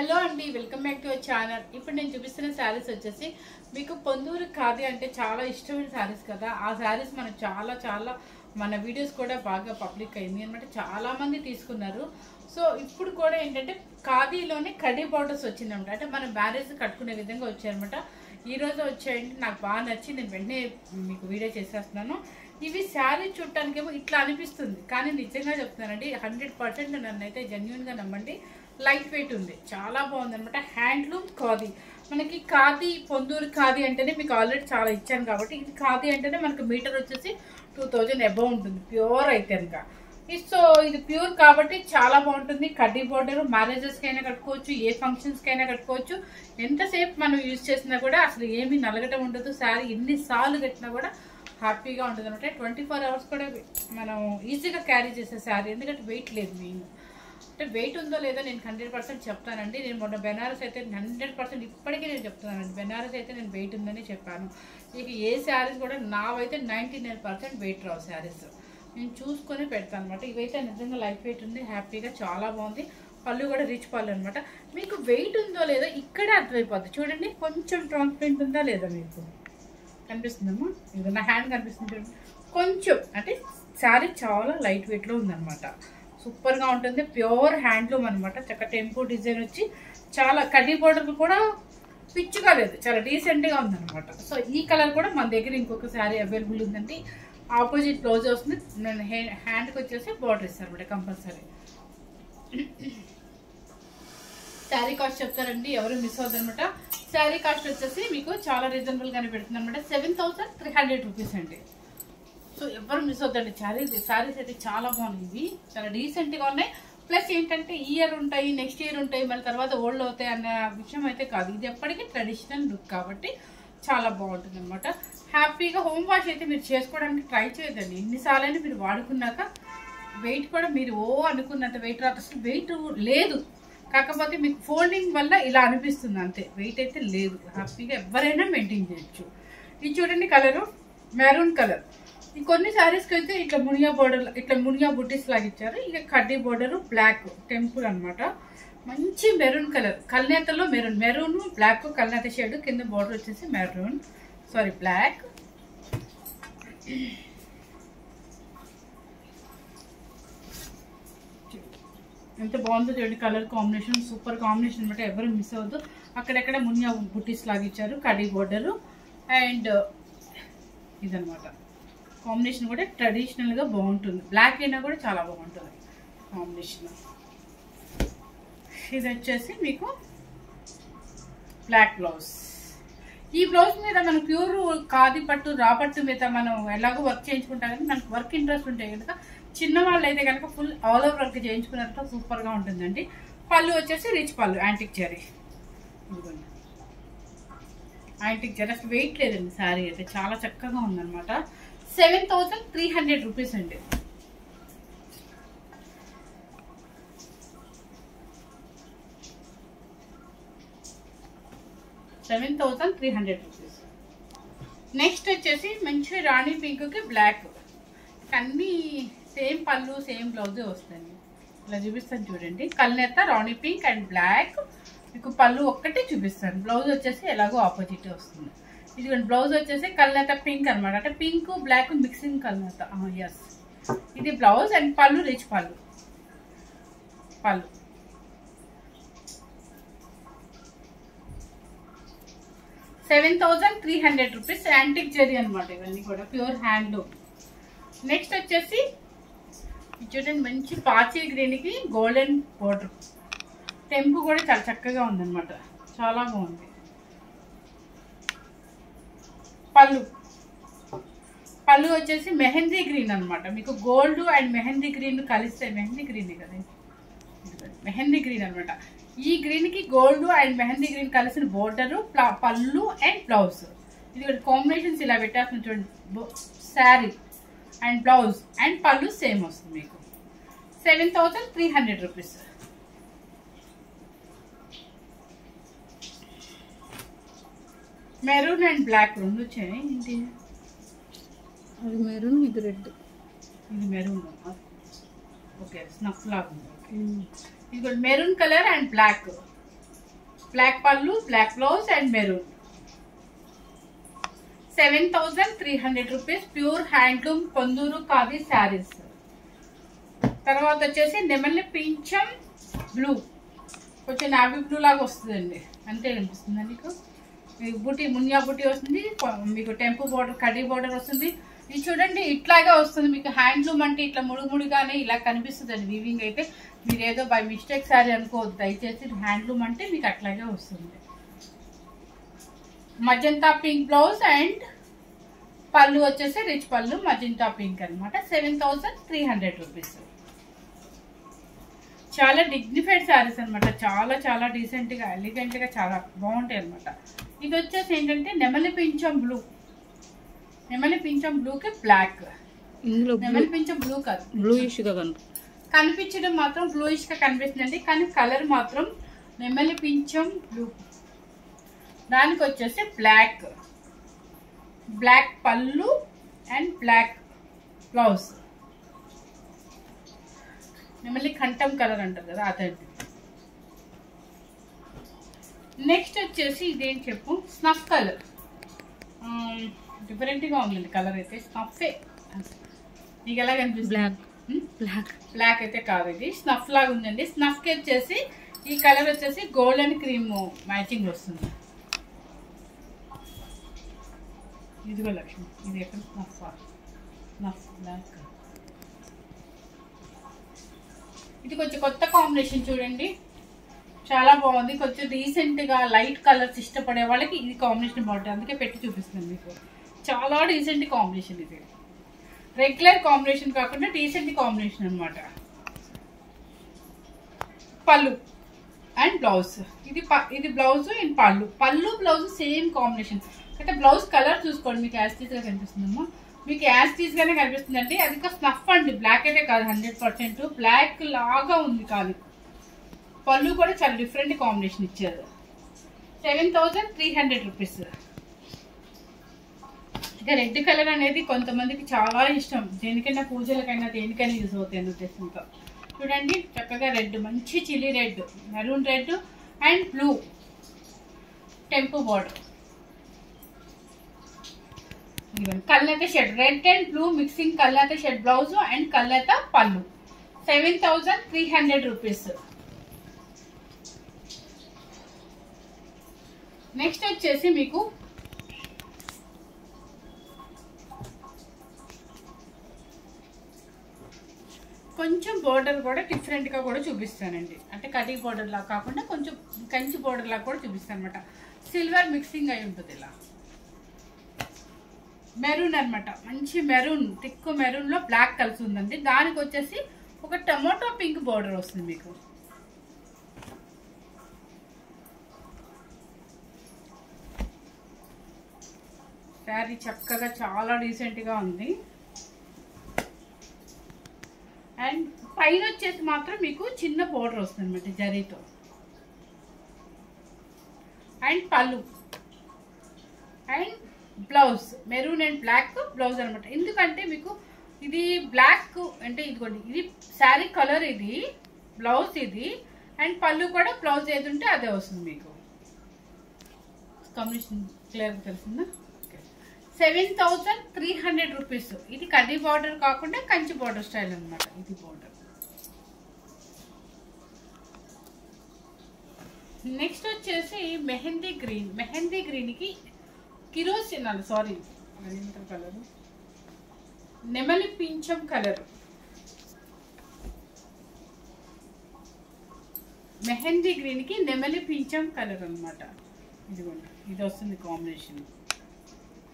Hello అండి, welcome back to our channel. ఇప్పుడు నేను చూపిస్తున్న శారీస్ వచ్చేసి మీకు పొందూరు ఖాదీ అంటే చాలా ఇష్టమైన శారీస్ కదా. ఆ శారీస్ మనకు చాలా మన వీడియోస్ కూడా బాగా పబ్లిక్ అయింది అనమాట. చాలా మంది తీసుకున్నారు. సో ఇప్పుడు కూడా ఏంటంటే ఖాదీలోనే కడీ బార్డర్స్ వచ్చిందన్నమాట. అంటే మనం మ్యారేజ్ కట్టుకునే విధంగా వచ్చాయన్నమాట. ఈ రోజు వచ్చాయంటే నాకు బాగా నచ్చి నేను వెంటనే మీకు వీడియో చేసేస్తున్నాను. ఇవి శారీ చూడటానికేమో ఇట్లా అనిపిస్తుంది, కానీ నిజంగా చెప్తున్నానండి 100% నన్నైతే జెన్యున్గా నమ్మండి. లైట్ వెయిట్ ఉంది, చాలా బాగుంది అనమాట. హ్యాండ్లూమ్ ఖాదీ, మనకి ఖాదీ పొందూరు ఖాదీ అంటేనే మీకు ఆల్రెడీ చాలా ఇచ్చాను కాబట్టి ఇది ఖాదీ అంటేనే మనకి మీటర్ వచ్చేసి 2000 అబౌవ్ ఉంటుంది ప్యూర్ అయితే కనుక. సో ఇది ప్యూర్ కాబట్టి చాలా బాగుంటుంది. కడ్డీ బోర్డర్ మ్యారేజెస్కి అయినా కట్టుకోవచ్చు, ఏ ఫంక్షన్స్కి అయినా కట్టుకోవచ్చు. ఎంతసేపు మనం యూజ్ చేసినా కూడా అసలు ఏమీ నలగటం ఉండదు. శారీ ఎన్నిసార్లు కట్టినా కూడా హ్యాపీగా ఉంటుంది అనమాట. 24 అవర్స్ కూడా మనం ఈజీగా క్యారీ చేసే శారీ, ఎందుకంటే వెయిట్ లేదు. మెయిన్ అంటే వెయిట్ ఉందో లేదో నేను 100% చెప్తానండి. నేను మొన్న బెనారస్ అయితే 100% ఇప్పటికీ నేను చెప్తున్నానండి. బెనారస్ అయితే నేను వెయిట్ ఉందని చెప్పాను. ఇక ఏ శారీస్ కూడా నావైతే 99% వెయిట్ రావు శారీస్. నేను చూసుకొని పెడతాను అనమాట. ఇవైతే నిజంగా లైట్ వెయిట్ ఉంది, హ్యాపీగా చాలా బాగుంది. పళ్ళు కూడా రిచ్ పళ్ళు అనమాట. మీకు వెయిట్ ఉందో లేదో ఇక్కడే అర్థమైపోద్ది. చూడండి కొంచెం ట్రాన్స్పరెంట్ ఉందా లేదా మీకు కనిపిస్తుందమ్మా. ఇది నా హ్యాండ్ కనిపిస్తుంది చూడండి. కొంచెం అంటే శారీ చాలా లైట్ వెయిట్లో ఉందన్నమాట. సూపర్గా ఉంటుంది. ప్యూర్ హ్యాండ్లూమ్ అనమాట. చక్క టెంపో డిజైన్ వచ్చి చాలా కడ్డీ బోర్డర్ కూడా పిచ్చుగా లేదు, చాలా డీసెంట్గా ఉందన్నమాట. సో ఈ కలర్ కూడా మన దగ్గర ఇంకొక శారీ అవైలబుల్ ఉందండి. ఆపోజిట్ బ్లౌజ్ వస్తుంది. నేను హ్యాండ్కి వచ్చేసి బార్డర్ ఇస్తాను అనమాట కంపల్సరీ. శారీ కాస్ట్ చెప్తారండి, ఎవరు మిస్ అవుతుంది అనమాట. శారీ కాస్ట్ వచ్చేసి మీకు చాలా రీజనబుల్గానే పెడుతుంది అనమాట. 7300 రూపీస్ అండి. సో ఎవరు మిస్ అవుతండి. శారీస్ అయితే చాలా బాగున్నాయి, చాలా డీసెంట్గా ఉన్నాయి. ప్లస్ ఏంటంటే ఇయర్ ఉంటాయి, నెక్స్ట్ ఇయర్ ఉంటాయి, మళ్ళీ తర్వాత ఓల్డ్ అవుతాయి అన్న విషయం అయితే కాదు. ఇది ఎప్పటికీ ట్రెడిషనల్ లుక్ కాబట్టి చాలా బాగుంటుంది అనమాట. హ్యాపీగా హోమ్ వాష్ అయితే మీరు చేసుకోవడానికి ట్రై చేయదండి. ఎన్నిసార్లైనా మీరు వాడుకున్నాక వెయిట్ కూడా మీరు అనుకున్నంత వెయిట్ రాదు. అసలు వెయిట్ లేదు, కాకపోతే మీకు ఫోల్డింగ్ వల్ల ఇలా అనిపిస్తుంది అంతే. వెయిట్ అయితే లేదు. హ్యాపీగా ఎవరైనా మెయింటైన్ చేయొచ్చు. ఇది చూడండి కలరు మెరూన్ కలర్. కొన్ని శారీస్కి అయితే ఇట్లా మునియా బోర్డర్, ఇట్లా మునియా బుట్టీస్ లాగా ఇచ్చారు. ఇక కడ్డీ బోర్డర్ బ్లాక్ టెంపుల్ అనమాట. మంచి మెరూన్ కలర్, కల్నేతలో మెరూన్ బ్లాక్ కల్నేత షేడ్, కింద బోర్డర్ వచ్చేసి బ్లాక్. ఎంత బాగుందో చూడండి కలర్ కాంబినేషన్, సూపర్ కాంబినేషన్ అనమాట. ఎవరు మిస్ అవ్వద్దు. అక్కడెక్కడ మునియా బుట్టీస్ లాగా ఇచ్చారు, కడ్డీ బోర్డరు. అండ్ ఇదనమాట కాంబినేషన్ కూడా ట్రెడిషనల్గా బాగుంటుంది. బ్లాక్ అయినా కూడా చాలా బాగుంటుంది కాంబినేషన్. ఇది వచ్చేసి మీకు బ్లాక్ బ్లౌజ్. ఈ బ్లౌజ్ మీద మనం ప్యూర్ ఖాదీ పట్టు రా పట్టు మీద మనం ఎలాగో వర్క్ చేయించుకుంటాం కానీ మనకు వర్క్ ఇంట్రెస్ట్ ఉంటాయి కనుక చిన్నవాళ్ళు అయితే కనుక ఫుల్ ఆల్ ఓవర్ వర్క్ చేయించుకున్నట్టు సూపర్గా ఉంటుందండి. పళ్ళు వచ్చేసి రిచ్ పళ్ళు, యాంటిక్ జరీ. యాంటిక్ జరీ అసలు వెయిట్ లేదండి. శారీ అయితే చాలా చక్కగా ఉందన్నమాట. 7300 రూపీస్ అండి. నెక్స్ట్ వచ్చేసి మంచి రాణి పింక్కి బ్లాక్. అన్నీ సేమ్ పళ్ళు సేమ్ బ్లౌజే వస్తుంది. ఇలా చూపిస్తాను చూడండి. కల్నేత రాణి పింక్ అండ్ బ్లాక్. మీకు పళ్ళు ఒక్కటే చూపిస్తాను. బ్లౌజ్ వచ్చేసి ఎలాగో ఆపోజిట్ వస్తుంది. ఇది బ్లౌజ్ వచ్చేసి కల్నేత పింక్ అనమాట. అంటే పింక్ బ్లాక్ మిక్సింగ్ కల్నేత. ఎస్, ఇది బ్లౌజ్. అండ్ పళ్ళు రిచ్ పళ్ళు. 7300 రూపీస్. యాంటిక్ జరీ అనమాట. ఇవన్నీ కూడా ప్యూర్ హ్యాండ్లూమ్. నెక్స్ట్ వచ్చేసి చూడండి మంచి పాచి గ్రీన్కి గోల్డెన్ బోర్డర్. టెంపు కూడా చాలా చక్కగా ఉందన్నమాట, చాలా బాగుంది. పళ్ళు వచ్చేసి మెహందీ గ్రీన్ అనమాట. మీకు గోల్డ్ అండ్ మెహందీ గ్రీన్ కలిస్తే మెహందీ గ్రీన్ కదా, మెహందీ గ్రీన్ అనమాట. ఈ గ్రీన్ కి గోల్డ్ అండ్ మెహందీ గ్రీన్ కలిసిన బోర్డర్, పళ్ళు అండ్ బ్లౌజ్. ఇది కాంబినేషన్స్ ఇలా పెట్టాల్సిన చూడండి. శారీ అండ్ బ్లౌజ్ అండ్ పళ్ళు సేమ్ వస్తుంది మీకు. 7300 రూపీస్. మెరూన్ అండ్ బ్లాక్ రెండు వచ్చాయి. ఏంటి అది మెరూన్, ఇది రెడ్. ఇది మెరూన్. ఓకే, స్నఫ్ లాగా ఉంది. ఇది maroon colour and black. Black పళ్ళు, black blouse and maroon. 7,300 rupees pure handloom Ponduru khadi saris. తర్వాత వచ్చేసి నెమలి పింఛం బ్లూ, కొంచెం నావీ బ్లూ లాగా వస్తుందండి, అంతే అనిపిస్తుంది మీకు. మీకు బుటీ మునియా బుటీ వస్తుంది, మీకు టెంపు బోర్డర్ కడ్డీ బోర్డర్ వస్తుంది. ఇది చూడండి ఇట్లాగే వస్తుంది మీకు. హ్యాండ్లూమ్ అంటే ఇట్లా ముడుముడిగానే ఇలా కనిపిస్తుంది అండి వీవింగ్ అయితే. మీరు ఏదో బై మిస్టేక్ శారీ అనుకోవద్దు దయచేసి. హ్యాండ్లూమ్ అంటే మీకు అట్లాగే వస్తుంది. మజంతా పింక్ బ్లౌజ్ అండ్ పళ్ళు వచ్చేసి రిచ్ పళ్ళు మజంతా పింక్ అనమాట. 7,300 రూపీస్. చాలా డిగ్నిఫైడ్ శారీస్ అనమాట. చాలా చాలా డీసెంట్ గా ఎలిగెంట్ గా చాలా బాగుంటాయి అనమాట. ఇది వచ్చేసి ఏంటంటే నెమలి పింఛం బ్లూ. నెమలి పింఛం బ్లూకి బ్లాక్. నెమలి పింఛం బ్లూ కాదు, బ్లూయిష్ గా కనిపించడం మాత్రం బ్లూయిష్ గా కనిపిస్తుందండి, కానీ కలర్ మాత్రం నెమలి పింఛం బ్లూ. దానికి వచ్చేసి బ్లాక్, బ్లాక్ పళ్ళు అండ్ బ్లాక్ బ్లౌజ్. నెమలి కంఠం కలర్ అంటారు కదా అదండి. నెక్స్ట్ వచ్చేసి ఇదేం చెప్పు, స్నఫ్ కలర్. డిఫరెంట్గా ఉందండి కలర్ అయితే. స్నఫే మీకు ఎలా కనిపిస్తుంది? బ్లాక్ బ్లాక్ బ్లాక్ అయితే కాదు, ఇది స్నఫ్ లాగా ఉందండి. స్నఫ్కి వచ్చేసి ఈ కలర్ వచ్చేసి గోల్డ్ అండ్ క్రీమ్ మ్యాచింగ్ వస్తుంది. ఇదిగో లక్ష్మి, ఇది ఎక్కడ స్నఫ్ స్నఫ్ బ్లాక్. ఇది కొంచెం కొత్త కాంబినేషన్ చూడండి, చాలా బాగుంది. కొంచెం రీసెంట్గా లైట్ కలర్స్ ఇష్టపడే వాళ్ళకి ఇది కాంబినేషన్ బాగుంటుంది, అందుకే పెట్టి చూపిస్తుంది మీకు. చాలా డీసెంట్ కాంబినేషన్ ఇది. రెగ్యులర్ కాంబినేషన్ కాకుండా డీసెంట్ కాంబినేషన్ అనమాట. పళ్ళు అండ్ బ్లౌజ్. ఇది బ్లౌజ్ అండ్ పళ్ళు. పళ్ళు బ్లౌజ్ సేమ్ కాంబినేషన్. అయితే బ్లౌజ్ కలర్ చూసుకోండి, మీకు యాస్టీస్గా కనిపిస్తుందమ్మా. మీకు యాస్టీస్గానే కనిపిస్తుందండి. అది స్నఫ్ అండి, బ్లాక్ అయితే కాదు. 100% బ్లాక్ లాగా ఉంది కాదు. పళ్ళు కూడా చాలా డిఫరెంట్ కాంబినేషన్ ఇచ్చారు. 7,300 రూపీస్. ఇక రెడ్ కలర్ అనేది కొంతమందికి చాలా ఇష్టం, దేనికైనా పూజలకైనా దేనికైనా యూజ్ అవుతాయి అన్న ఉద్దేశంతో. చూడండి చక్కగా రెడ్, మంచి chilli red, maroon red and blue temple border. కల్నేత shade, red and blue mixing కల్నేత షెడ్ బ్లౌజ్ అండ్ కల్నేత పళ్ళు. 7,300 రూపీస్. నెక్స్ట్ వచ్చేసి మీకు కొంచెం బోర్డర్ కూడా డిఫరెంట్ గా కూడా చూపిస్తానండి. అంటే కటీ బోర్డర్ లా కాకుండా కొంచెం కంచి బోర్డర్ లా కూడా చూపిస్తాను అనమాట. సిల్వర్ మిక్సింగ్ అయి ఉంటుంది. ఇలా మెరూన్ అనమాట, మంచి మెరూన్, థిక్ మెరూన్ లో బ్లాక్ కలిసి ఉందండి. దానికి వచ్చేసి ఒక టమాటో పింక్ బోర్డర్ వస్తుంది మీకు. శారీ చక్కగా చాలా డీసెంట్ గా ఉంది. అండ్ పైన వచ్చేసి మాత్రం మీకు చిన్న బోర్డర్ వస్తుంది అనమాట జరీతో. అండ్ పళ్ళు and blouse maroon and black blouse అనమాట. ఎందుకంటే మీకు ఇది బ్లాక్ అంటే ఇదిగోండి, ఇది శారీ కలర్, ఇది బ్లౌజ్, ఇది అండ్ పళ్ళు కూడా బ్లౌజ్ ఏది ఉంటే అదే వస్తుంది మీకు. కాంబినేషన్ క్లియర్గా తెలిసిందా? 7,300 రూపీస్. ఇది కడ్డీ బార్డర్ కాకుండా కంచి బార్డర్ స్టైల్ అనమాట. ఇది బార్డర్. నెక్స్ట్ వచ్చేసి మెహందీ గ్రీన్. మెహందీ గ్రీన్ కి కిరోసిన్ సారీ కలర్, నెమలి పింఛం కలర్. మెహందీ గ్రీన్ కి నెమలి పింఛం కలర్ అనమాట. ఇదిగోండి, ఇది వస్తుంది కాంబినేషన్.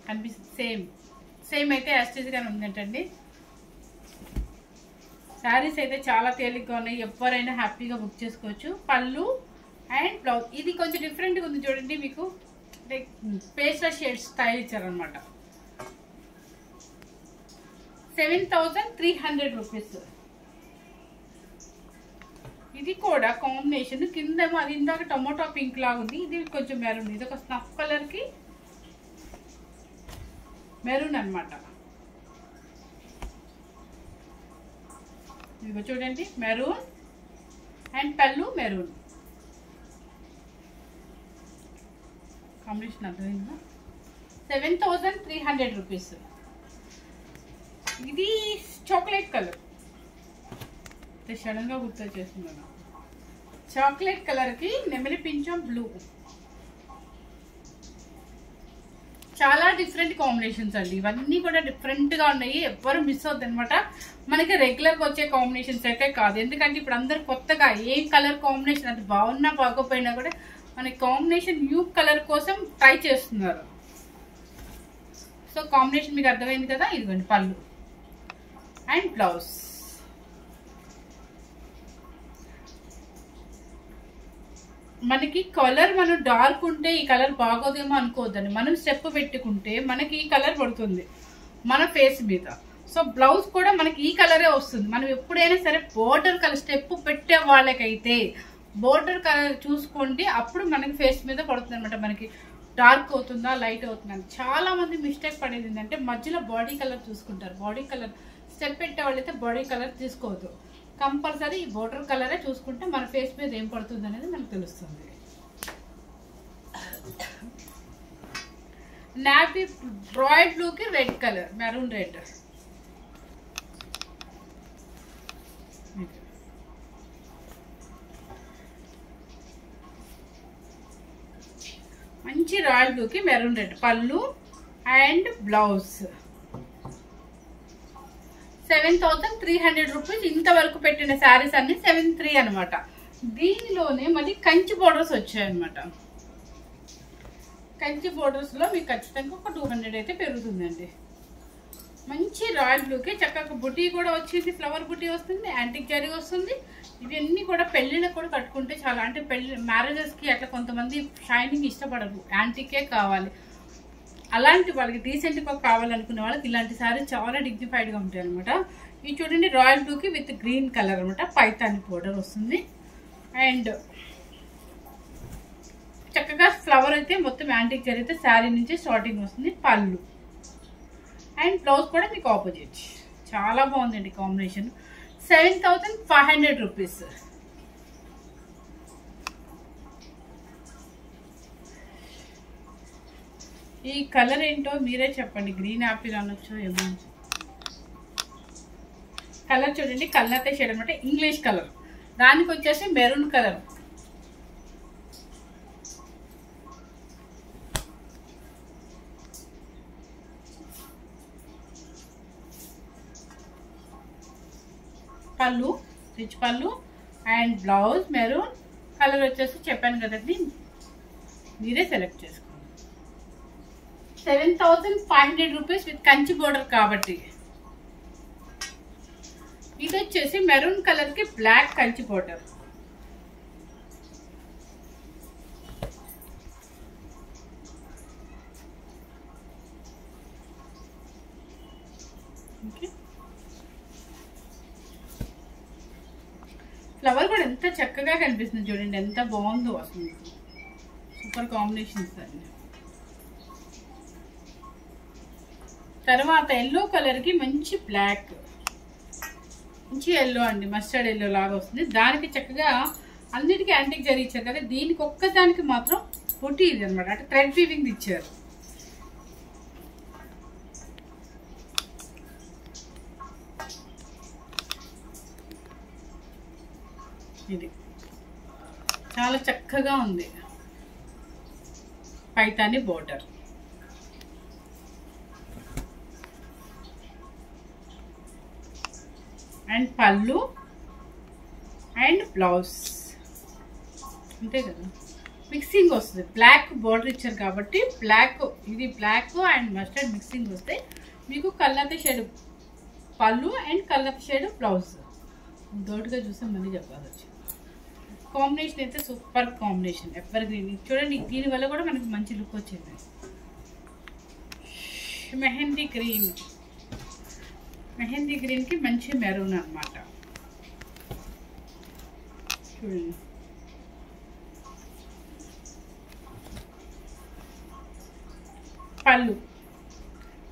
కనిపిస్తుంది సేమ్ అయితే యాస్టేజ్గానే ఉందంటండి. శారీస్ అయితే చాలా తేలిగ్గా ఉన్నాయి, ఎవరైనా హ్యాపీగా బుక్ చేసుకోవచ్చు. పళ్ళు అండ్ బ్లౌజ్. ఇది కొంచెం డిఫరెంట్గా ఉంది చూడండి, మీకు పేస్టల్ షేడ్ స్టైల్ ఇచ్చారనమాట. 7,300 రూపీస్. ఇది కూడా కాంబినేషన్ కిందేమో అది ఇందాక టొమాటో పింక్ లాగా ఉంది, ఇది కొంచెం మెరూన్. ఇది ఒక స్నఫ్ కలర్ కి మెరూన్ అనమాట. ఇదిగో చూడండి మెరూన్ అండ్ పళ్ళు మెరూన్. కాంబినేషన్ అర్థమైందా? 7300 రూపీస్. ఇది చాక్లెట్ కలర్, సడన్గా గుర్తొచ్చేస్తున్నాను. చాక్లెట్ కలర్కి నెమలి పింఛం బ్లూ. చాలా డిఫరెంట్ కాంబినేషన్స్ అండి, ఇవన్నీ కూడా డిఫరెంట్గా ఉన్నాయి. ఎవ్వరు మిస్ అవుతుంది అనమాట. మనకి రెగ్యులర్గా వచ్చే కాంబినేషన్స్ అయితే కాదు, ఎందుకంటే ఇప్పుడు అందరు కొత్తగా ఏ కలర్ కాంబినేషన్ అది బాగున్నా బాగోపోయినా కూడా మనకి కాంబినేషన్ న్యూ కలర్ కోసం ట్రై చేస్తున్నారు. సో కాంబినేషన్ మీకు అర్థమైంది కదా. ఇదిగోండి పళ్ళు అండ్ బ్లౌజ్. మనకి కలర్ మనం డార్క్ ఉంటే ఈ కలర్ బాగోదేమో అనుకోవద్దండి. మనం స్టెప్ పెట్టుకుంటే మనకి ఈ కలర్ పడుతుంది మన ఫేస్ మీద. సో బ్లౌజ్ కూడా మనకి ఈ కలరే వస్తుంది. మనం ఎప్పుడైనా సరే బోర్డర్ కలర్ స్టెప్ పెట్టే వాళ్ళకైతే బోర్డర్ కలర్ చూసుకోండి, అప్పుడు మనకి ఫేస్ మీద పడుతుంది అనమాట. మనకి డార్క్ అవుతుందా లైట్ అవుతుందా అని చాలా మంది మిస్టేక్ పడేది ఏంటంటే మధ్యలో బాడీ కలర్ చూసుకుంటారు. బాడీ కలర్ స్టెప్ పెట్టే వాళ్ళైతే బాడీ కలర్ తీసుకోవద్దు, కంపల్సరీ ఈ బోర్డర్ కలరే చూసుకుంటే మన ఫేస్ మీద ఏం పడుతుంది అనేది మనకు తెలుస్తుంది. నావీ రాయల్ బ్లూకి రెడ్ కలర్, మెరూన్ రెడ్. మంచి రాయల్ బ్లూకి మెరూన్ రెడ్ పళ్ళు అండ్ బ్లౌజ్. 7300 రూపీస్. ఇంతవరకు పెట్టిన శారీస్ అన్ని 73 అనమాట. దీనిలోనే మళ్ళీ కంచి బోర్డర్స్ వచ్చాయన్నమాట. కంచి బోర్డర్స్లో మీకు ఖచ్చితంగా ఒక 200 అయితే పెరుగుతుందండి. మంచి రాయల్ బ్లూకి చక్కగా బుటీ కూడా వచ్చింది, ఫ్లవర్ బుటీ వస్తుంది, యాంటిక్ జరీ వస్తుంది. ఇవన్నీ కూడా పెళ్ళిళ్ళకి కూడా కట్టుకుంటే చాలా, అంటే పెళ్ళి మ్యారేజెస్కి అట్లా కొంతమంది షైనింగ్ ఇష్టపడరు, యాంటికే కావాలి. అలాంటి వాళ్ళకి డీసెంట్గా కావాలనుకునే వాళ్ళకి ఇలాంటి సారీ చాలా డిగ్నిఫైడ్గా ఉంటాయి అనమాట. ఇది చూడండి రాయల్ బ్లూకి విత్ గ్రీన్ కలర్ అనమాట. పైతాని పౌడర్ వస్తుంది అండ్ చక్కగా ఫ్లవర్ అయితే మొత్తం యాంటిక్ జరిగితే శారీ నుంచి స్టార్టింగ్ వస్తుంది. పళ్ళు అండ్ బ్లౌజ్ కూడా మీకు ఆపోజిట్. చాలా బాగుందండి కాంబినేషన్. 7500 రూపీస్. ఈ కలర్ ఏంటో మీరే చెప్పండి. గ్రీన్ యాపిల్ అనొచ్చు ఏమో. కలర్ చూడండి, కల్నతే షేడ్ అనమాట, ఇంగ్లీష్ కలర్. దానికి వచ్చేసి మెరూన్ కలర్. పళ్ళు రిచ్ పళ్ళు అండ్ బ్లౌజ్ మెరూన్ కలర్ వచ్చేసి చెప్పాను కదండి, మీరే సెలెక్ట్ చేసుకోండి. 7500 రూపీస్ విత్ కంచి బోర్డర్ కాబట్టి. ఇది వచ్చేసి మెరూన్ కలర్ కి బ్లాక్ కంచి బోర్డర్. ఫ్లవర్ కూడా ఎంత చక్కగా కనిపిస్తుంది చూడండి, ఎంత బాగుందో అసలు. సూపర్ కాంబినేషన్స్ అండి. తర్వాత ఎల్లో కలర్కి మంచి బ్లాక్, మంచి ఎల్లో అండి, మస్టర్డ్ ఎల్లో లాగా వస్తుంది. దానికి చక్కగా అన్నిటికీ యాంటిక్ జరీ ఇచ్చారు కదా, దీనికి ఒక్కదానికి మాత్రం బుటీ ఇది అనమాట, అంటే థ్రెడ్ వీవింగ్ ఇచ్చారు. ఇది చాలా చక్కగా ఉంది. పైతాని బోర్డర్ అండ్ పళ్ళు అండ్ బ్లౌజ్ అంతే కదా. మిక్సింగ్ వస్తుంది, బ్లాక్ బోర్డర్ ఇచ్చారు కాబట్టి బ్లాక్, ఇది బ్లాక్ అండ్ మస్టర్డ్ మిక్సింగ్ వస్తే మీకు కల్నతే షేడ్ పళ్ళు అండ్ కల్నతే షేడ్ బ్లౌజ్. దోటుగా చూస్తే మళ్ళీ చెప్పాలి. కాంబినేషన్ అయితే సూపర్ కాంబినేషన్, ఎవర్ గ్రీన్. చూడండి దీనివల్ల కూడా మనకి మంచి లుక్ వచ్చింది. మెహందీ గ్రీన్, మెహందీ గ్రీన్కి మంచి మెరూన్ అనమాట. చూడండి పళ్ళు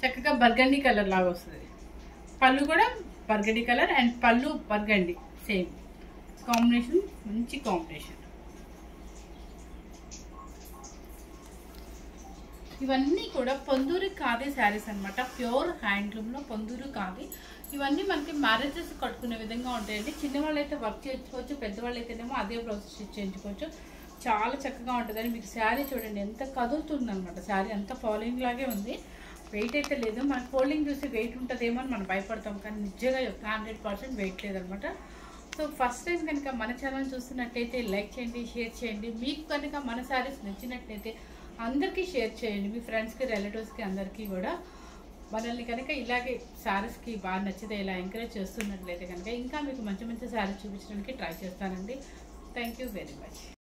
చక్కగా బర్గండీ కలర్ లాగా వస్తుంది. పళ్ళు కూడా బర్గండీ కలర్ అండ్ పళ్ళు బర్గండీ సేమ్ కాంబినేషన్, మంచి కాంబినేషన్. ఇవన్నీ కూడా పొందూరు ఖాదీ శారీస్ అనమాట. ప్యూర్ హ్యాండ్లూమ్లో పొందూరు ఖాదీ. ఇవన్నీ మనకి మ్యారేజెస్ కట్టుకునే విధంగా ఉంటాయండి. చిన్నవాళ్ళు అయితే వర్క్ చేయించుకోవచ్చు, పెద్దవాళ్ళు అయితేనేమో అదే బ్లౌజ్ స్టిచ్ చేయించుకోవచ్చు. చాలా చక్కగా ఉంటుందని మీకు శారీ చూడండి ఎంత కదులుతుంది అనమాట. శారీ అంతా ఫాలోయింగ్ లాగే ఉంది. వెయిట్ అయితే లేదు. మనకు ఫోల్డింగ్ చూసి వెయిట్ ఉంటుందేమో అని మనం భయపడతాం, కానీ నిజంగా 100% వెయిట్ లేదనమాట. సో ఫస్ట్ టైం కనుక మన ఛానల్ చూస్తున్నట్లయితే లైక్ చేయండి, షేర్ చేయండి. మీకు కనుక మన శారీస్ నచ్చినట్లయితే అందరికీ షేర్ చేయండి, మీ ఫ్రెండ్స్కి, రిలేటివ్స్కి అందరికీ కూడా. మనల్ని కనుక ఇలాగే శారీస్కి బాగా నచ్చితే ఇలా ఎంకరేజ్ చేస్తున్నట్లయితే కనుక ఇంకా మీకు మంచి మంచి శారీస్ చూపించడానికి ట్రై చేస్తానండి. Thank you very much.